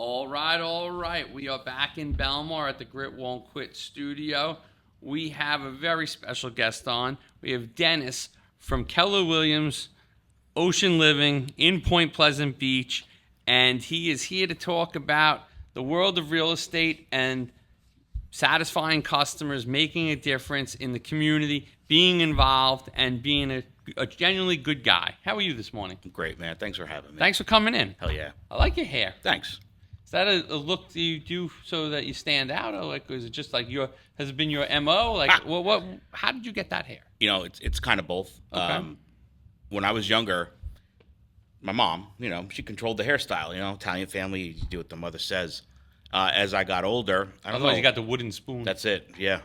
All right, all right. We are back in Belmar at the Grit Won't Quit studio. We have a very special guest on. We have Dennis from Keller Williams Ocean Living in Point Pleasant Beach, and he is here to talk about the world of real estate and satisfying customers, making a difference in the community, being involved, and being a genuinely good guy. How are you this morning? Great, man. Thanks for having me. Thanks for coming in. Hell yeah. I like your hair. Thanks. Is that a look that you do so that you stand out, or like is it just like has it been your MO? Like what? How did you get that hair? You know, it's kind of both. Okay. When I was younger, my mom, she controlled the hairstyle. Italian family, you do what the mother says. As I got older, I don't know. Otherwise, you got the wooden spoon. That's it. Yeah.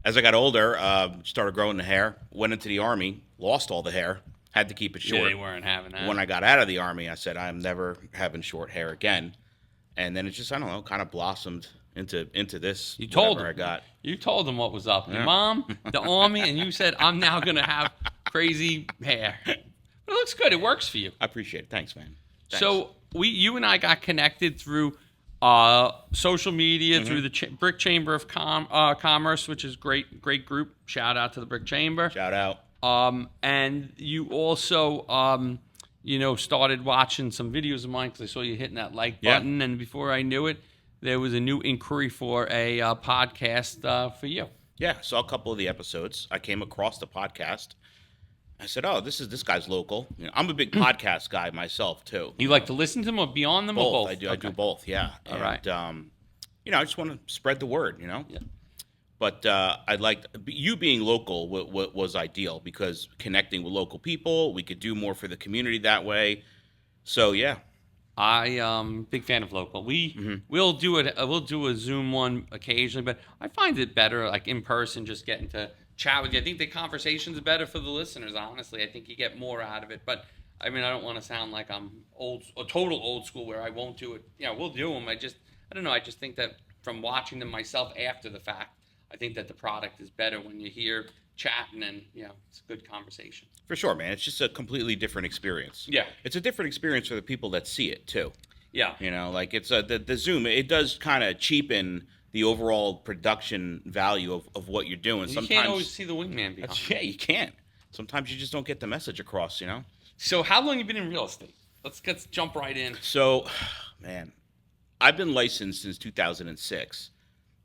As I got older, started growing the hair. Went into the Army, lost all the hair. Had to keep it short. Yeah, they weren't having that. When I got out of the Army, I said I'm never having short hair again. And then it just, I don't know, kind of blossomed into this. You told whatever them. I got. You told them what was up. Yeah. Your mom, the Army, and you said, I'm now going to have crazy hair. But it looks good. It works for you. I appreciate it. Thanks, man. Thanks. So you and I got connected through social media, through the Brick Chamber of Commerce, which is great group. Shout out to the Brick Chamber. Shout out. And you also, started watching some videos of mine because I saw you hitting that like button. And before I knew it, there was a new inquiry for a podcast for you. Yeah, saw a couple of the episodes. I came across the podcast. I said, "Oh, this guy's local." I'm a big podcast guy myself too. You like to listen to them or be on them? Both. Or both? I do. I do both. Yeah. All right. I just want to spread the word. Yeah. But I'd like you being local was ideal because connecting with local people, we could do more for the community that way. So yeah, I big fan of local. We'll do it. We'll do a Zoom one occasionally, but I find it better like in person, just getting to chat with you. I think the conversation's better for the listeners. Honestly, I think you get more out of it. But I mean, I don't want to sound like I'm a total old school where I won't do it. We'll do them. I don't know. I just think that from watching them myself after the fact, I think that the product is better when you hear chatting and, it's a good conversation. For sure, man. It's just a completely different experience. Yeah. It's a different experience for the people that see it, too. Yeah. Like it's the Zoom, it does kind of cheapen the overall production value of what you're doing. You can't always see the wingman behind. Yeah, you can't. Sometimes you just don't get the message across, So how long have you been in real estate? Let's jump right in. So, man, I've been licensed since 2006.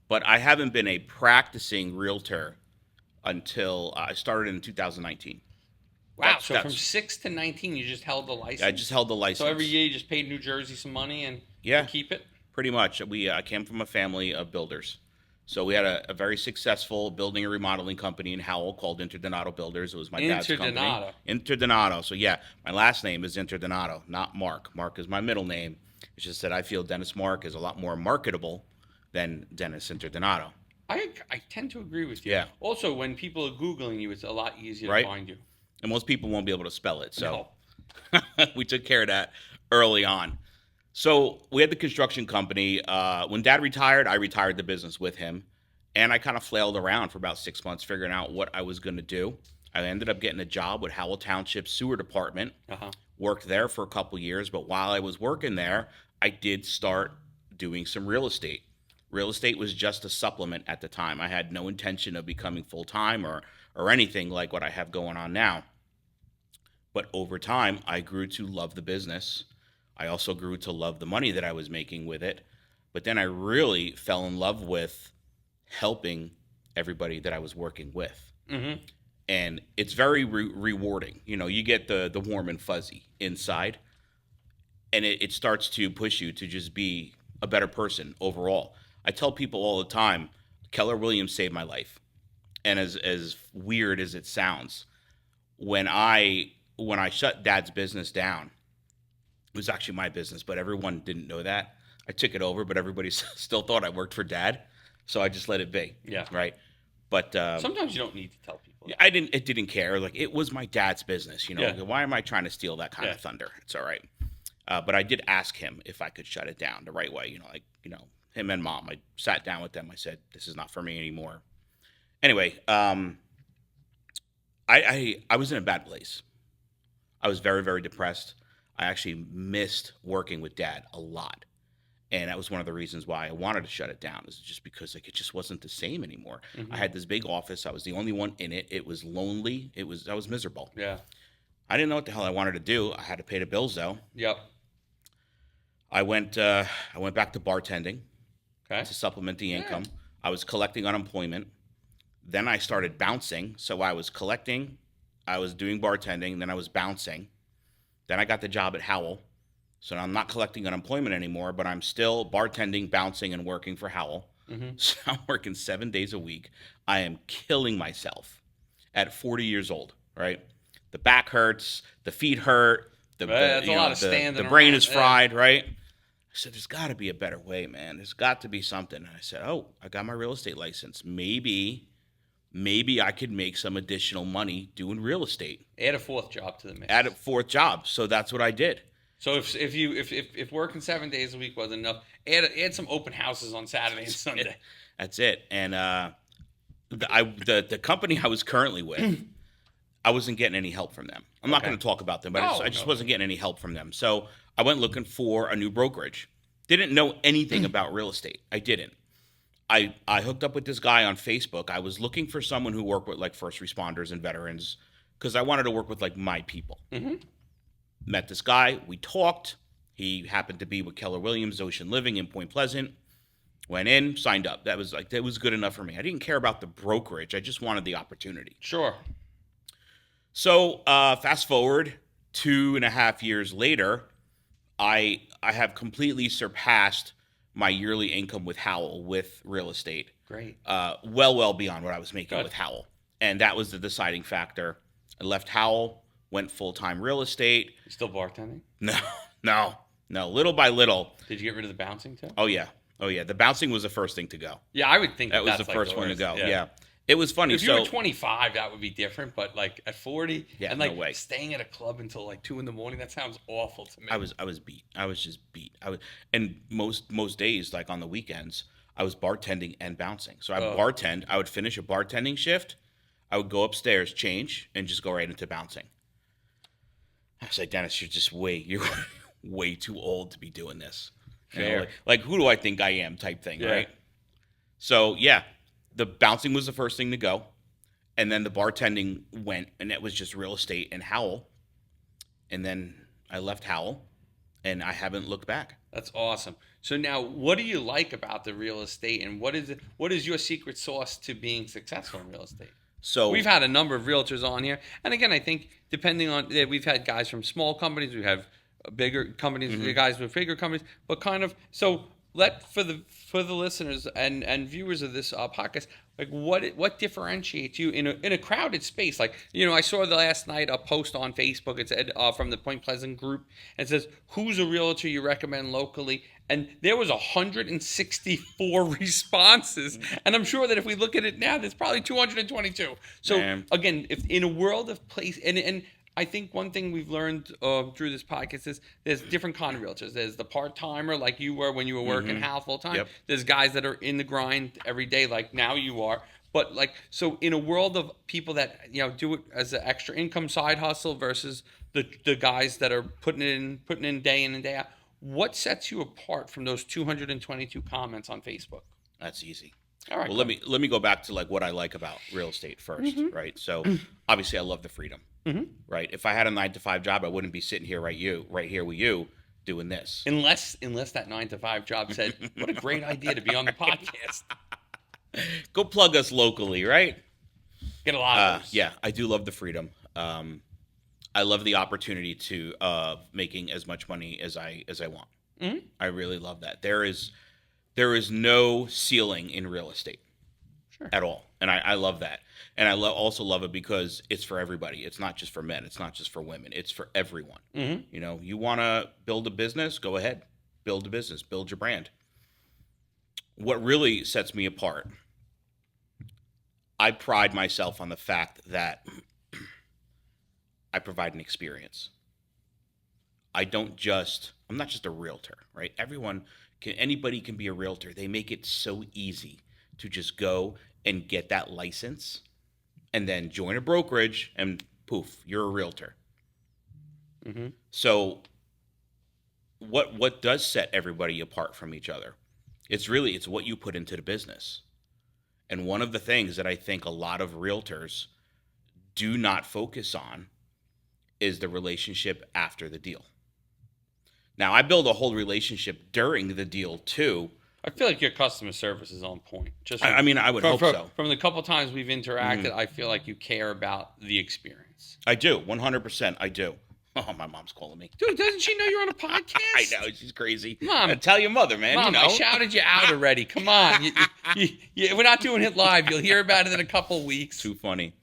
But I haven't been a practicing realtor until I started in 2019. Wow, so from 6 to 19, you just held the license? I just held the license. So every year you just paid New Jersey some money and keep it? Pretty much. I came from a family of builders. So we had a very successful building and remodeling company in Howell called Interdonato Builders. It was my dad's company. Interdonato. So yeah, my last name is Interdonato, not Mark. Mark is my middle name. It's just that I feel Dennis Mark is a lot more marketable than Dennis Interdonato. I tend to agree with you. Yeah. Also, when people are Googling you, it's a lot easier Right? to find you. And most people won't be able to spell it. So No. we took care of that early on. So we had the construction company. When Dad retired, I retired the business with him. And I kind of flailed around for about 6 months figuring out what I was going to do. I ended up getting a job with Howell Township Sewer Department. Worked there for a couple years. But while I was working there, I did start doing some real estate. Real estate was just a supplement at the time. I had no intention of becoming full-time or anything like what I have going on now. But over time, I grew to love the business. I also grew to love the money that I was making with it. But then I really fell in love with helping everybody that I was working with. And it's very rewarding. You get the warm and fuzzy inside. And it starts to push you to just be a better person overall. I tell people all the time, Keller Williams saved my life. And as weird as it sounds, when I shut Dad's business down, it was actually my business, but everyone didn't know that. I took it over, but everybody still thought I worked for Dad, so I just let it be. Yeah. Right. But sometimes you don't need to tell people that. It didn't care. Like it was my dad's business. Yeah. Why am I trying to steal that kind of thunder? It's all right. But I did ask him if I could shut it down the right way. Him and Mom. I sat down with them. I said, "This is not for me anymore." Anyway, I was in a bad place. I was very, very depressed. I actually missed working with Dad a lot. And that was one of the reasons why I wanted to shut it down, is just because like it just wasn't the same anymore. I had this big office. I was the only one in it. It was lonely. I was miserable. Yeah. I didn't know what the hell I wanted to do. I had to pay the bills though. Yep. I went back to bartending Okay. to supplement the income. I was collecting unemployment. Then I started bouncing. So I was collecting, I was doing bartending, then I was bouncing. Then I got the job at Howell. So now I'm not collecting unemployment anymore, but I'm still bartending, bouncing, and working for Howell. So I'm working 7 days a week. I am killing myself at 40 years old, right? The back hurts, the feet hurt, That's a lot of standing the brain around. is fried, right? I said, there's got to be a better way, man. There's got to be something. And I said, oh, I got my real estate license. Maybe I could make some additional money doing real estate. Add a fourth job to the mix. Add a fourth job. So that's what I did. So if working 7 days a week wasn't enough, add some open houses on Saturday and Sunday. That's it. And the company I was currently with, I wasn't getting any help from them. I'm not going to talk about them, but I just wasn't getting any help from them. So I went looking for a new brokerage. Didn't know anything about real estate. I didn't. I hooked up with this guy on Facebook. I was looking for someone who worked with like first responders and veterans because I wanted to work with like my people. Met this guy. We talked. He happened to be with Keller Williams Ocean Living in Point Pleasant. Went in, signed up. That was good enough for me. I didn't care about the brokerage. I just wanted the opportunity. Sure. So fast forward 2.5 years later, I have completely surpassed my yearly income with Howell with real estate. Great. Well beyond what I was making Good. with Howell. And that was the deciding factor. I left Howell, went full-time real estate. You still bartending? No. Little by little. Did you get rid of the bouncing too? Oh, yeah. The bouncing was the first thing to go. Yeah, I would think That was that's the like first one to worst. go. Yeah. It was funny. If you were 25, that would be different. But like at 40, and like no way. staying at a club until like 2 a.m, that sounds awful to me. I was beat. I was just beat. And most days, like on the weekends, I was bartending and bouncing. So I bartend. I would finish a bartending shift. I would go upstairs, change, and just go right into bouncing. I was like, Dennis, you're way too old to be doing this. Fair. Like who do I think I am type thing, right? So the bouncing was the first thing to go. And then the bartending went, and it was just real estate and Howell. And then I left Howell, and I haven't looked back. That's awesome. So now, what do you like about the real estate, and what is your secret sauce to being successful in real estate? So We've had a number of realtors on here, and again, I think depending on we've had guys from small companies, we have bigger companies, guys with bigger companies, but kind of so for the listeners and viewers of this podcast, like what differentiates you in a crowded space? Like, I saw the last night a post on Facebook. It said from the Point Pleasant group, and it says, "Who's a realtor you recommend locally?" And there was 164 responses, and I'm sure that if we look at it now, there's probably 222. So again, if in a world of place and I think one thing we've learned through this podcast is there's different kind of realtors. There's the part-timer like you were when you were working half full-time. Yep. There's guys that are in the grind every day like now you are. But like, so in a world of people that, do it as an extra income side hustle versus the guys that are putting in day in and day out, what sets you apart from those 222 comments on Facebook? That's easy. All right. Well, let me go back to like what I like about real estate first, right? So obviously I love the freedom, right? If I had a 9-to-5 job, I wouldn't be sitting here right here with you doing this. Unless that 9-to-5 job said, what a great idea to be on the podcast. Go plug us locally, right? Get a lot of those. Yeah, I do love the freedom. I love the opportunity to making as much money as I want. I really love that. There is no ceiling in real estate at all. And I love that. And I also love it because it's for everybody. It's not just for men. It's not just for women. It's for everyone. You want to build a business, go ahead. Build a business. Build your brand. What really sets me apart, I pride myself on the fact that I provide an experience. I'm not just a realtor, right? Anybody can be a realtor. They make it so easy to just go and get that license and then join a brokerage and poof, you're a realtor. So what does set everybody apart from each other? It's what you put into the business. And one of the things that I think a lot of realtors do not focus on is the relationship after the deal. Now, I build a whole relationship during the deal too. I feel like your customer service is on point. Just I mean, I would hope so. From the couple times we've interacted, I feel like you care about the experience. I do, 100%. I do. Oh, my mom's calling me. Dude, doesn't she know you're on a podcast? I know, she's crazy. Mom, tell your mother, man. Mom, you know. I shouted you out already. Come on. We're not doing it live. You'll hear about it in a couple weeks. Too funny.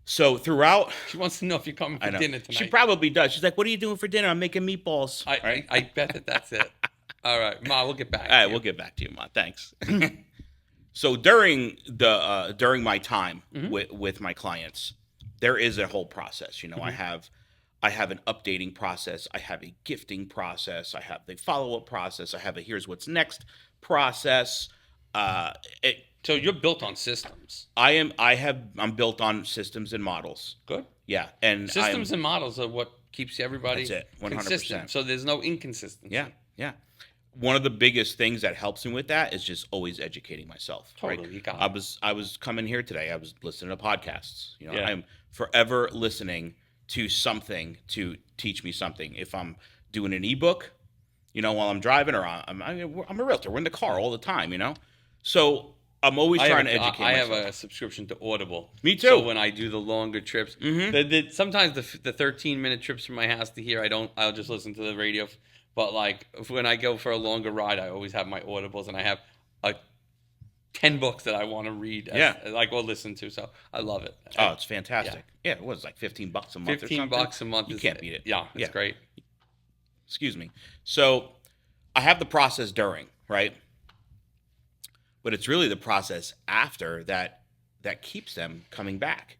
So throughout, she wants to know if you're coming for dinner tonight. She probably does. She's like, "What are you doing for dinner?" I'm making meatballs. I bet that's it. All right, Ma, we'll get back. All right, we'll get back to you, Ma. Thanks. So during my time with my clients, there is a whole process. You know, I have an updating process. I have a gifting process. I have the follow-up process. I have a here's what's next process. So you're built on systems. I'm built on systems and models. Good. Yeah, and systems and models are what keeps everybody that's it, 100%. consistent. So there's no inconsistency. Yeah. One of the biggest things that helps me with that is just always educating myself. Totally, right? you got it. I was coming here today. I was listening to podcasts. You know, Yeah. I'm forever listening to something to teach me something. If I'm doing an ebook, you know, while I'm driving, or I'm a realtor. We're in the car all the time, you know. So I'm always trying to educate myself. I have a subscription to Audible. Me too. So when I do the longer trips, sometimes the 13-minute trips from my house to here, I'll just listen to the radio. But like when I go for a longer ride, I always have my Audibles, and I have 10 books that I want to read. Or listen to. So I love it. Oh, it's fantastic. Yeah, it was like $15 a month. $15 a month. You can't beat it. Yeah, it's great. Excuse me. So I have the process during, right? But it's really the process after that keeps them coming back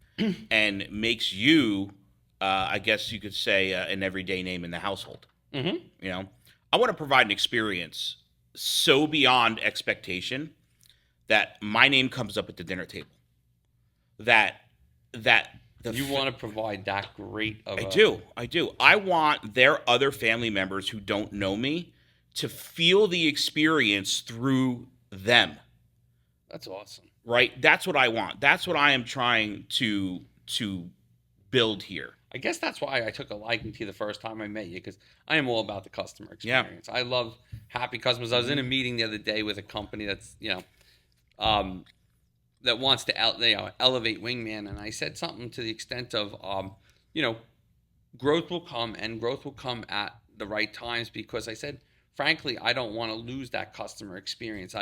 and makes you, I guess you could say, an everyday name in the household. Mm-hmm. You know, I want to provide an experience so beyond expectation that my name comes up at the dinner table. You want to provide that great of I do. I want their other family members who don't know me to feel the experience through them. That's awesome. Right? That's what I want. That's what I am trying to build here. I guess that's why I took a liking to you the first time I met you, because I am all about the customer experience. I love happy customers. I was in a meeting the other day with a company that's, that wants to elevate Wingman, and I said something to the extent of, growth will come, and growth will come at the right times, because I said, frankly, I don't want to lose that customer experience.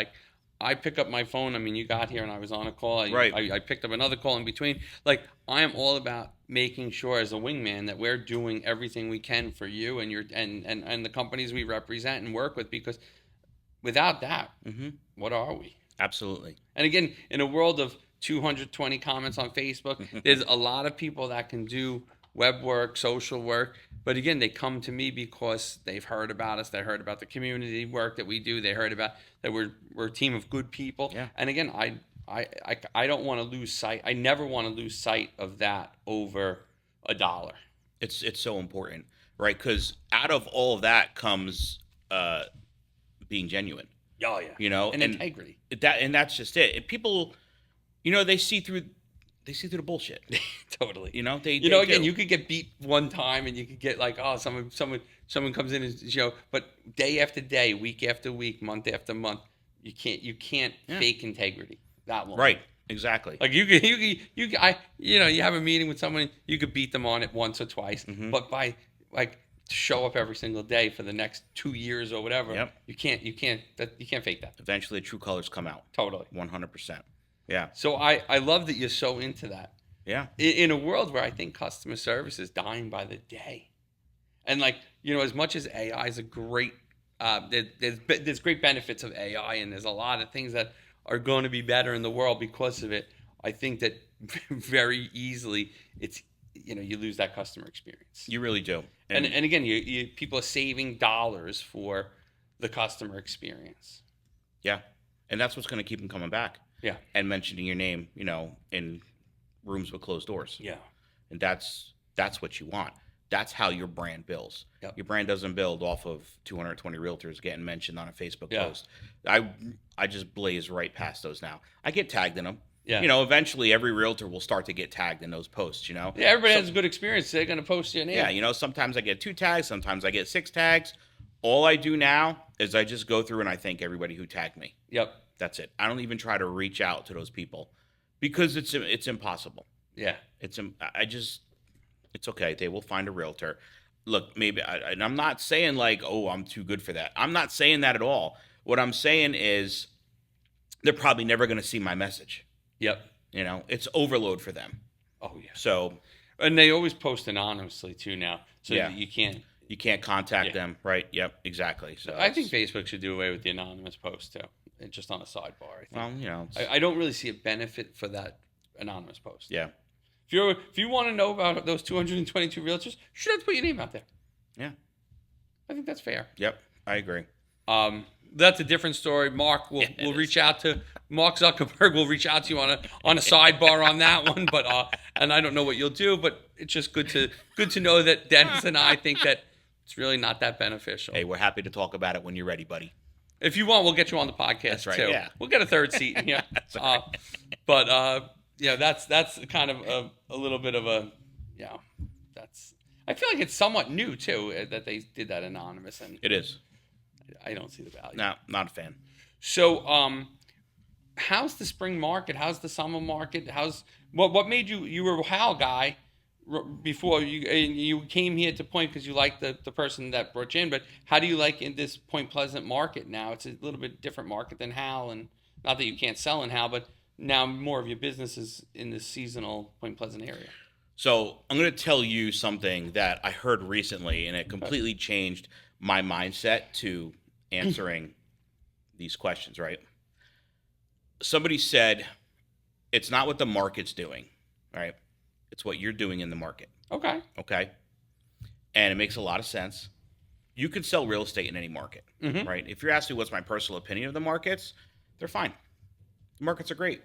I pick up my phone. I mean, you got here and I was on a call. Right. I picked up another call in between. Like, I am all about making sure as a wingman that we're doing everything we can for you and your and the companies we represent and work with, because without that, what are we? Absolutely. And again, in a world of 220 comments on Facebook, there's a lot of people that can do web work, social work. But again, they come to me because they've heard about us. They heard about the community work that we do. They heard about that we're a team of good people. Yeah. And again, I don't want to lose sight. I never want to lose sight of that over $1. It's so important, right? Because out of all of that comes being genuine. Oh yeah. You know, and integrity. That's just it. People, they see through the bullshit. Totally. Again, you could get beat one time and you could get like, oh, someone comes in and but day after day, week after week, month after month, you can't fake integrity that long. Right. Exactly. Like you have a meeting with someone, you could beat them on it once or twice, but by show up every single day for the next 2 years or whatever, you can't fake that. Eventually, true colors come out. Totally. 100%. Yeah. So I love that you're so into that. Yeah. In a world where I think customer service is dying by the day. And as much as AI is a great, there's great benefits of AI, and there's a lot of things that are going to be better in the world because of it. I think that very easily you lose that customer experience. You really do. And again, people are saving dollars for the customer experience. Yeah. And that's what's going to keep them coming back. Yeah. And mentioning your name, in rooms with closed doors. Yeah. And that's what you want. That's how your brand builds. Yep. Your brand doesn't build off of 220 realtors getting mentioned on a Facebook Yeah. post. I just blaze right past those now. I get tagged in them. Yeah. You know, eventually every realtor will start to get tagged in those posts, you know? Yeah, everybody has a good experience. They're going to post your name. Yeah, you know, sometimes I get 2 tags, sometimes I get 6 tags. All I do now is I just go through and I thank everybody who tagged me. Yep. That's it. I don't even try to reach out to those people because it's impossible. Yeah. It's okay. They will find a realtor. Look, and I'm not saying like, oh, I'm too good for that. I'm not saying that at all. What I'm saying is they're probably never going to see my message. Yep. You know, it's overload for them. Oh, yeah. So, and they always post anonymously too now. So yeah. you can't contact them. Right. Yep. Exactly. So I think Facebook should do away with the anonymous post too. Just on a sidebar. I think. Well, you know, I don't really see a benefit for that anonymous post. Yeah. If you want to know about those 222 realtors, you should have to put your name out there. Yeah. I think that's fair. Yep. I agree. That's a different story. Mark will reach out to Mark Zuckerberg will reach out to you on a sidebar on that one. But and I don't know what you'll do, but it's just good to know that Dennis and I think that it's really not that beneficial. Hey, we're happy to talk about it when you're ready, buddy. If you want, we'll get you on the podcast That's right, too. yeah. We'll get a third seat in here. But yeah, that's kind of a little bit of a that's. I feel like it's somewhat new too that they did that anonymous, and It is. I don't see the value. No, not a fan. So, how's the spring market? How's the summer market? What made you were a Hal guy before you came here to Point because you liked the person that brought you in, but how do you like in this Point Pleasant market now? It's a little bit different market than Hal, and not that you can't sell in Hal, but now more of your business is in the seasonal Point Pleasant area. So I'm going to tell you something that I heard recently, and it completely changed my mindset to answering these questions, right? Somebody said, it's not what the market's doing, right? It's what you're doing in the market. Okay. And it makes a lot of sense. You can sell real estate in any market, Mm-hmm. right? If you're asking what's my personal opinion of the markets, they're fine. The markets are great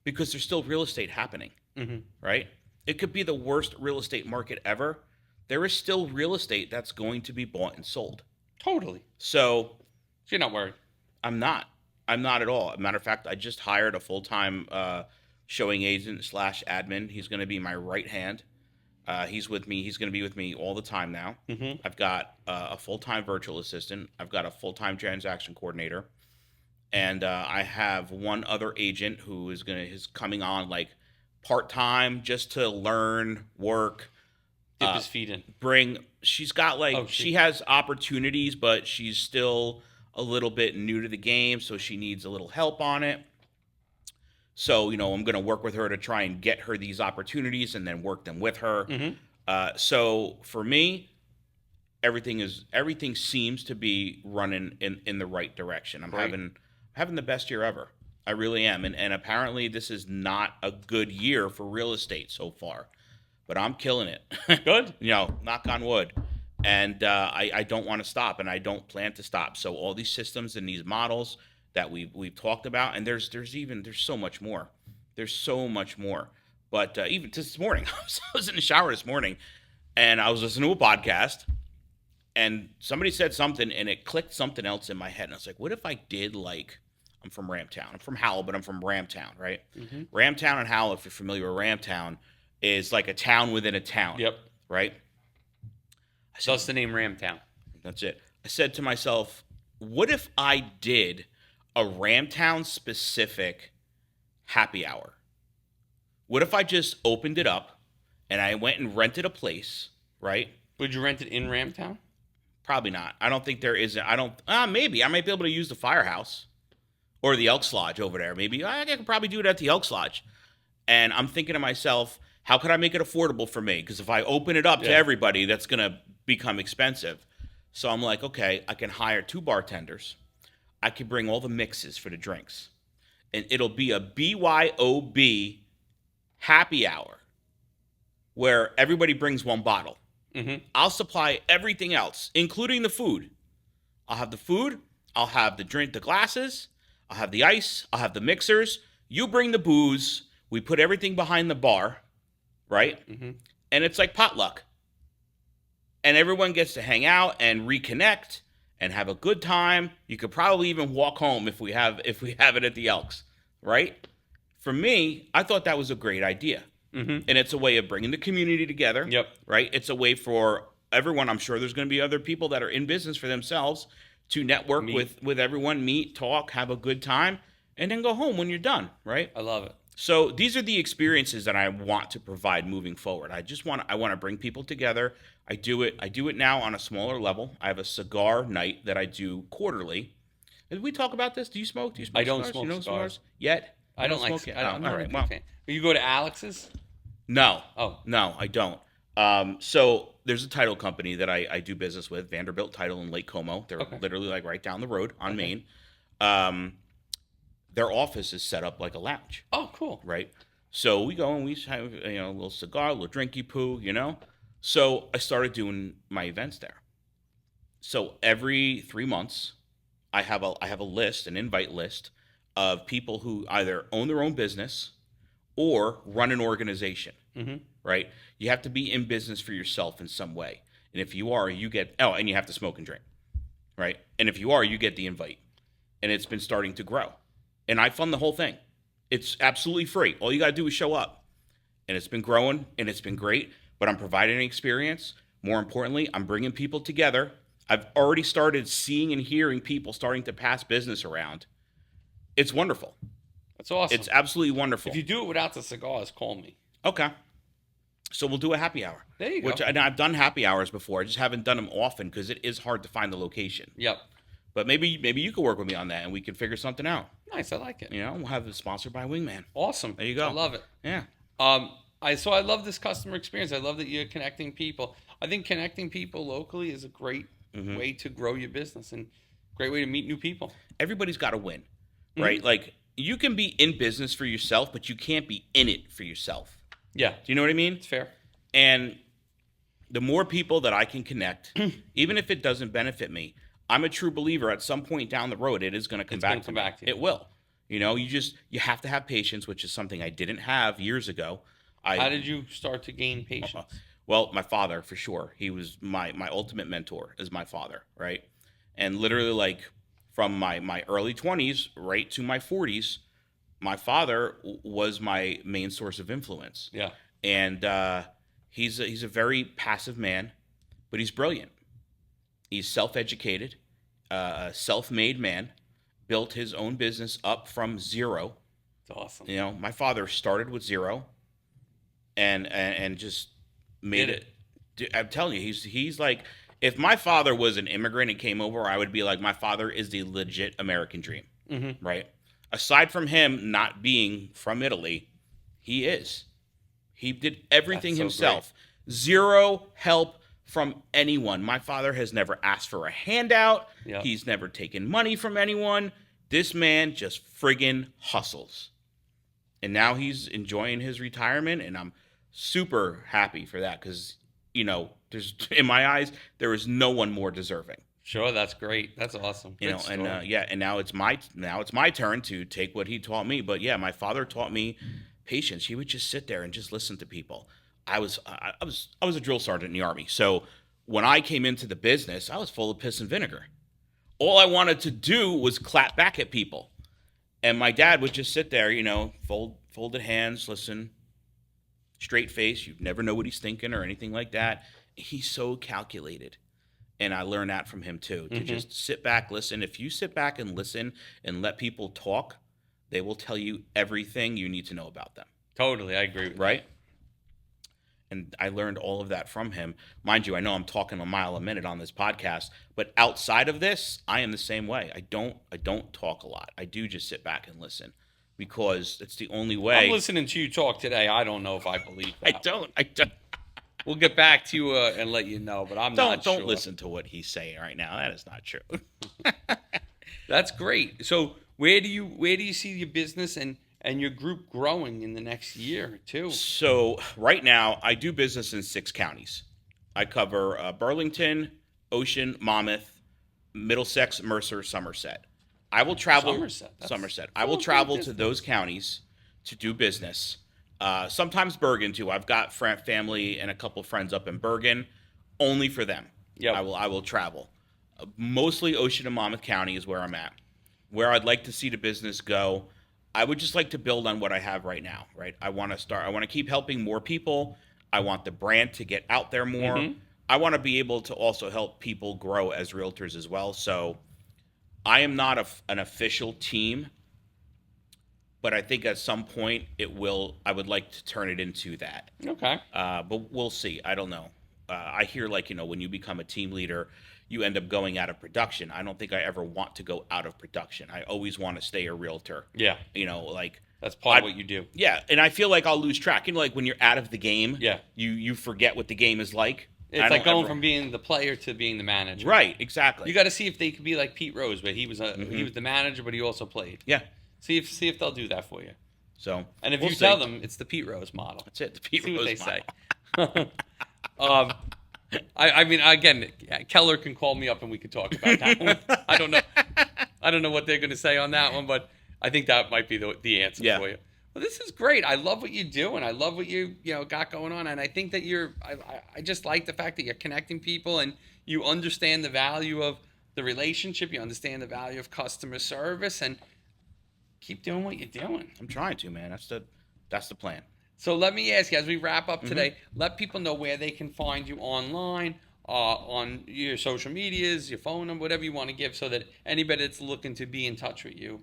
because there's still real estate happening, Mm-hmm. right? It could be the worst real estate market ever. There is still real estate that's going to be bought and sold. Totally. So you're not worried. I'm not at all. As a matter of fact, I just hired a full-time showing agent / admin. He's going to be my right hand. He's with me. He's going to be with me all the time now. Mm-hmm. I've got a full-time virtual assistant. I've got a full-time transaction coordinator. And I have one other agent who is coming on like part-time just to learn, work. Dip his feet in. She's got she has opportunities, but she's still a little bit new to the game, so she needs a little help on it. So, I'm going to work with her to try and get her these opportunities and then work them with her. Mm-hmm. So for me, everything seems to be running in the right direction. I'm having the best year ever. I really am. And apparently this is not a good year for real estate so far, but I'm killing it. Good. Knock on wood. And I don't want to stop, and I don't plan to stop. So all these systems and these models that we've talked about, and there's so much more. There's so much more. But even this morning, I was in the shower this morning, and I was listening to a podcast, and somebody said something, and it clicked something else in my head. And I was like, what if I did I'm from Ramtown. I'm from Howell, but I'm from Ramtown, right? Mm-hmm. Ramtown and Howell, if you're familiar with Ramtown, is like a town within a town. Yep. Right? That's the name Ramtown. That's it. I said to myself, what if I did a Ramtown specific happy hour? What if I just opened it up and I went and rented a place, right? Would you rent it in Ramtown? Probably not. I don't think there is. Maybe. I might be able to use the firehouse or the Elks Lodge over there. Maybe I could probably do it at the Elks Lodge. And I'm thinking to myself, how could I make it affordable for me? Because if I open it up to everybody, that's going to become expensive. So I'm like, okay, I can hire 2 bartenders. I can bring all the mixes for the drinks. And it'll be a BYOB happy hour where everybody brings 1 bottle. Mm-hmm. I'll supply everything else, including the food. I'll have the food. I'll have the drink, the glasses. I'll have the ice. I'll have the mixers. You bring the booze. We put everything behind the bar, right? Mm-hmm. And it's like potluck. and everyone gets to hang out and reconnect and have a good time. You could probably even walk home if we have it at the Elks, right? For me, I thought that was a great idea. And it's a way of bringing the community together. Yep. Right? It's a way for everyone. I'm sure there's going to be other people that are in business for themselves to network with everyone, meet, talk, have a good time, and then go home when you're done, right? I love it. So these are the experiences that I want to provide moving forward. I want to bring people together. I do it now on a smaller level. I have a cigar night that I do quarterly. Did we talk about this? Do you smoke? Do you smoke I don't cigars? smoke You know cigars. Yet? I don't like smoke yet. I'm Oh, not all a right. big Well, fan. You go to Alex's? no. Oh. No, I don't. So there's a title company that I do business with, Vanderbilt Title in Lake Como. They're literally like right down the road on Main. Their office is set up like a lounge. Oh, cool. Right? So we go and we have a little cigar, a little drinky poo. So I started doing my events there. So every 3 months, I have a list, an invite list of people who either own their own business or run an organization. Right? You have to be in business for yourself in some way. And if you are, you get, and you have to smoke and drink. Right? And if you are, you get the invite. And it's been starting to grow. And I fund the whole thing. It's absolutely free. All you got to do is show up. And it's been growing and it's been great. But I'm providing an experience. More importantly, I'm bringing people together. I've already started seeing and hearing people starting to pass business around. It's wonderful. That's awesome. It's absolutely wonderful. If you do it without the cigars, call me. Okay. So we'll do a happy hour. There you go. And I've done happy hours before. I just haven't done them often because it is hard to find the location. Yep. But maybe you could work with me on that and we can figure something out. Nice, I like it. We'll have it sponsored by Wingman. Awesome. There you go. I love it. Yeah. I love this customer experience. I love that you're connecting people. I think connecting people locally is a great way to grow your business and great way to meet new people. Everybody's got to win, right? Like you can be in business for yourself, but you can't be in it for yourself. Yeah. Do you know what I mean? It's fair. And the more people that I can connect, even if it doesn't benefit me, I'm a true believer at some point down the road, it is going to come back to me. You. It will. You have to have patience, which is something I didn't have years ago. How did you start to gain patience? Well, my father, for sure. He was my ultimate mentor is my father, right? And literally like from my early 20s right to my 40s, my father was my main source of influence. Yeah. And he's a very passive man, but he's brilliant. He's self-educated, a self-made man, built his own business up from zero. It's awesome. My father started with zero and just made it. I'm telling you, he's like, if my father was an immigrant and came over, I would be like, my father is the legit American dream, right? Aside from him not being from Italy, he is. He did everything himself. Great. Zero help from anyone. My father has never asked for a handout. Yep. He's never taken money from anyone. This man just friggin' hustles. And now he's enjoying his retirement, and I'm super happy for that because, there's in my eyes, there is no one more deserving. Sure, that's great. That's awesome. And now it's my turn to take what he taught me. But yeah, my father taught me patience. He would just sit there and just listen to people. I was a drill sergeant in the Army, so when I came into the business, I was full of piss and vinegar. All I wanted to do was clap back at people, and my dad would just sit there, folded hands, listen, straight face. You never know what he's thinking or anything like that. He's so calculated. And I learned that from him too, to just sit back, listen. If you sit back and listen and let people talk, they will tell you everything you need to know about them. Totally, I agree with you. Right? And I learned all of that from him. Mind you, I know I'm talking a mile a minute on this podcast, but outside of this, I am the same way. I don't talk a lot. I do just sit back and listen because it's the only way. I'm listening to you talk today. I don't know if I believe that. I don't. We'll get back to you and let you know, but I'm not sure. Don't listen to what he's saying right now. That is not true. That's great. So where do you see your business and your group growing in the next year or two? So right now, I do business in 6 counties. I cover Burlington, Ocean, Monmouth, Middlesex, Mercer, Somerset. I will travel. Somerset. I will travel to those counties to do business. Sometimes Bergen too. I've got family and a couple friends up in Bergen. only for them. Yep. I will travel. Mostly Ocean and Monmouth County is where I'm at. Where I'd like to see the business go, I would just like to build on what I have right now, right? I want to keep helping more people. I want the brand to get out there more. Mm-hmm. I want to be able to also help people grow as realtors as well. So I am not an official team, but I think at some point I would like to turn it into that. Okay. But we'll see. I don't know. I hear when you become a team leader, you end up going out of production. I don't think I ever want to go out of production. I always want to stay a realtor. Yeah. That's part of what you do. Yeah, and I feel like I'll lose track. When you're out of the game, yeah, you forget what the game is like. It's like going from being the player to being the manager. Right, exactly. You got to see if they could be like Pete Rose, where he was the manager, but he also played. Yeah. See if they'll do that for you. So, and if you tell them it's the Pete Rose model, that's it. The Pete Rose model. See what they say. I mean, again, Keller can call me up and we could talk about that one. I don't know what they're going to say on that one, but I think that might be the answer for you. Well, this is great. I love what you do, and I love what you got going on. And I think that I just like the fact that you're connecting people and you understand the value of the relationship. You understand the value of customer service, and keep doing what you're doing. I'm trying to, man. That's the plan. So let me ask you, as we wrap up today, let people know where they can find you online, on your social medias, your phone number, whatever you want to give, so that anybody that's looking to be in touch with you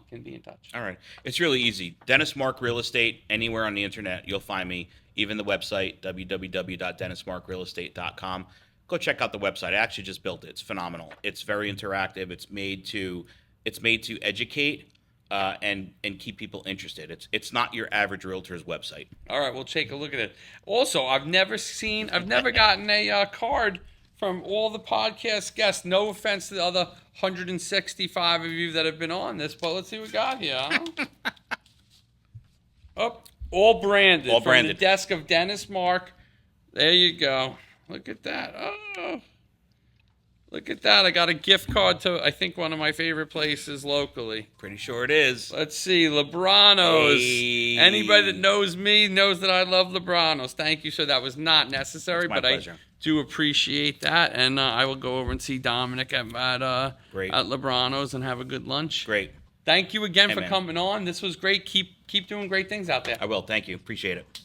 can be in touch. All right. It's really easy. Dennis Mark Real Estate, anywhere on the internet, you'll find me. Even the website, www.dennismarkrealestate.com. Go check out the website. I actually just built it. It's phenomenal. It's very interactive. It's made to educate and keep people interested. It's not your average realtor's website. All right, we'll take a look at it. Also, I've never gotten a card from all the podcast guests. No offense to the other 165 of you that have been on this, but let's see what we got here. Huh? All branded. All branded. From the desk of Dennis Mark. There you go. Look at that. Oh. Look at that. I got a gift card to, I think, one of my favorite places locally. Pretty sure it is. Let's see. Lebranos. Hey. Anybody that knows me knows that I love Lebranos. Thank you, sir. That was not necessary, but I do appreciate that. And I will go over and see Dominic at Lebranos and have a good lunch. Great. Thank you again for coming on. This was great. Keep doing great things out there. I will. Thank you. Appreciate it.